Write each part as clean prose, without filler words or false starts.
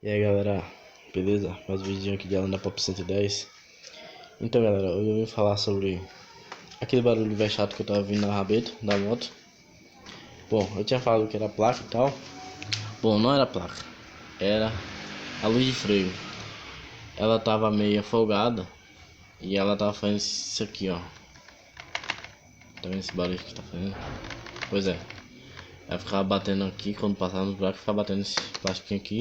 E aí galera, beleza? Mais um vídeo aqui de Alana Pop 110. Então galera, hoje eu vim falar sobre aquele barulho bem chato que eu tava vindo na rabeta da moto. Bom, eu tinha falado que era placa e tal. Bom, não era placa, era a luz de freio. Ela tava meio folgada e ela tava fazendo isso aqui, ó. Tá vendo esse barulho que tá fazendo? Pois é, ela ficava batendo aqui quando passava no buraco, ficava batendo esse plastiquinho aqui.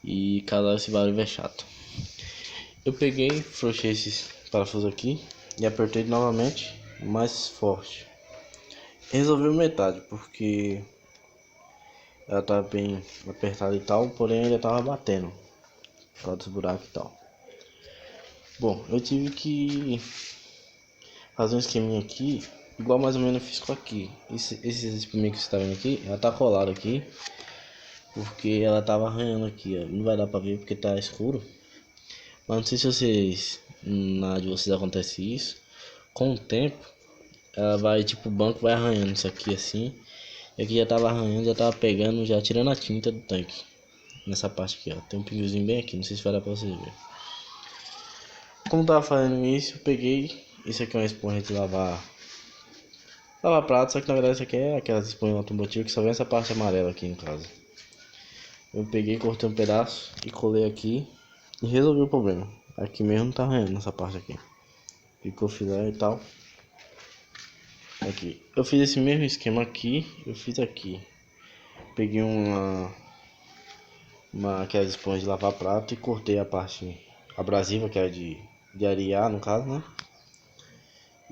E cada esse barulho é chato. Eu peguei, frouxei esses parafusos aqui e apertei novamente mais forte. Resolveu metade porque ela tava bem apertada e tal, porém ainda tava batendo por causa dos buracos e tal. Bom, eu tive que fazer um esqueminha aqui, igual mais ou menos eu fiz com aqui. Esses espuminhos que você tá vendo aqui, ela tá colada aqui porque ela tava arranhando aqui, ó. Não vai dar pra ver porque tá escuro. Mas não sei se vocês, na de vocês acontece isso. Com o tempo, ela vai, tipo, o banco vai arranhando isso aqui assim. E aqui já tava arranhando, já tava pegando, já tirando a tinta do tanque. Nessa parte aqui, ó. Tem um pingozinho bem aqui, não sei se vai dar pra vocês verem. Como tava fazendo isso, eu peguei. Isso aqui é uma esponja de lavar prato, só que na verdade isso aqui é aquelas esponjas automotivas que só vem essa parte amarela aqui no caso. Eu peguei, cortei um pedaço e colei aqui e resolvi o problema. Aqui mesmo tá arranhando nessa parte aqui. Ficou filé e tal. Aqui. Eu fiz esse mesmo esquema aqui. Eu fiz aqui. Peguei aquelas esponjas de lavar prato e cortei a parte abrasiva, que é de arear no caso, né?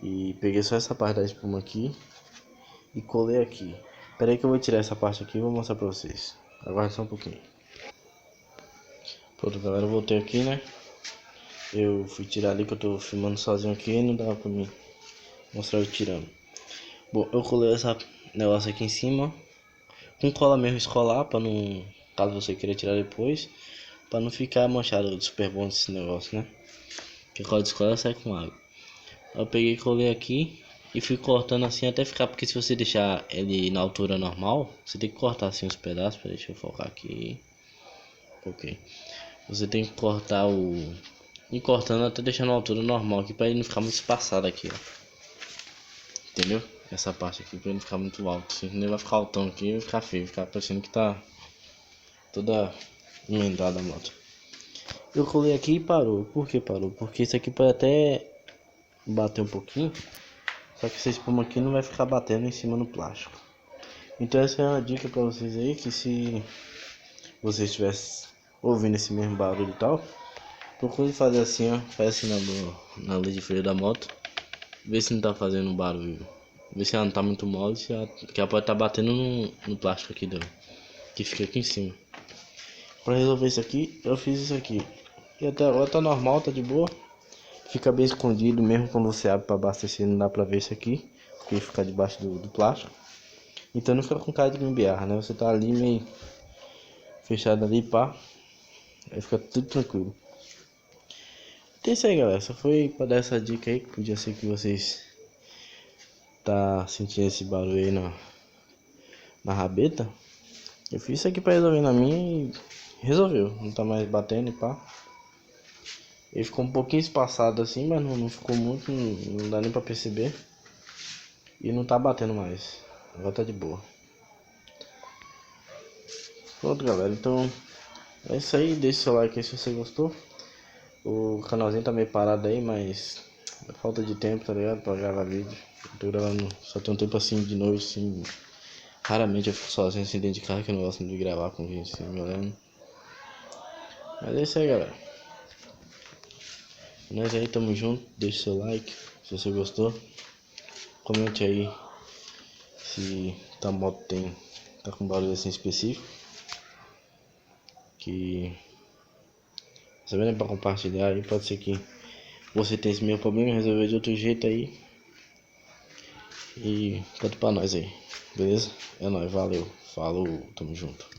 E peguei só essa parte da espuma aqui e colei aqui. Espera aí que eu vou tirar essa parte aqui e vou mostrar pra vocês. Aguarda só um pouquinho. Pronto galera, eu voltei aqui, né? Eu fui tirar ali que eu tô filmando sozinho aqui e não dava pra mim mostrar eu tirando. Bom, eu colei essa negócio aqui em cima com cola mesmo escolar, para não, caso você queira tirar depois, para não ficar manchado de super bom esse negócio, né? Que a cola de escolar sai com água. Eu peguei e colei aqui e fui cortando assim até ficar, porque se você deixar ele na altura normal, você tem que cortar assim os pedaços. Deixa eu focar aqui. Ok. Você tem que cortar ir cortando até deixar na altura normal aqui, para ele não ficar muito espaçado aqui, ó. Entendeu? Essa parte aqui, para ele não ficar muito alto, assim, nem vai ficar altão aqui, vai ficar feio, vai ficar parecendo que tá toda emendada a moto. Eu colei aqui e parou. Por que parou? Porque isso aqui pode até bater um pouquinho, só que essa espuma aqui não vai ficar batendo em cima no plástico. Então essa é uma dica para vocês aí, que se vocês estivessem ouvindo esse mesmo barulho e tal, procure fazer assim, ó. Faz assim na lei de freio da moto. Vê se não tá fazendo barulho. Vê se ela não tá muito mole, que ela pode estar batendo no plástico aqui que fica aqui em cima. Para resolver isso aqui, eu fiz isso aqui. E até agora tá normal, tá de boa. Fica bem escondido mesmo quando você abre para abastecer, não dá pra ver isso aqui, porque fica debaixo do plástico. Então não fica com cara de gambiarra, né? Você tá ali meio fechado ali, pá. Aí fica tudo tranquilo. Então é isso aí galera, só foi para dar essa dica aí, que podia ser que vocês tá sentindo esse barulho aí na rabeta. Eu fiz isso aqui para resolver na minha e resolveu, não tá mais batendo e pá. Ele ficou um pouquinho espaçado assim, mas não ficou muito, não dá nem pra perceber. E não tá batendo mais, agora tá de boa. Pronto galera, então é isso aí, deixa o seu like aí se você gostou. O canalzinho tá meio parado aí, mas é falta de tempo, tá ligado, pra gravar vídeo. Eu tô gravando, só tem um tempo assim de noite, assim. Raramente eu fico sozinho assim dentro de casa, que eu não gosto de gravar com gente assim me olhando. Mas é isso aí galera. Nós aí, tamo junto, deixa seu like se você gostou. Comente aí se a moto tá com barulho assim específico, que sabendo, é pra compartilhar aí. Pode ser que você tenha esse mesmo problema e resolver de outro jeito aí. E conta pra nós aí, beleza? É nóis, valeu, falou, tamo junto.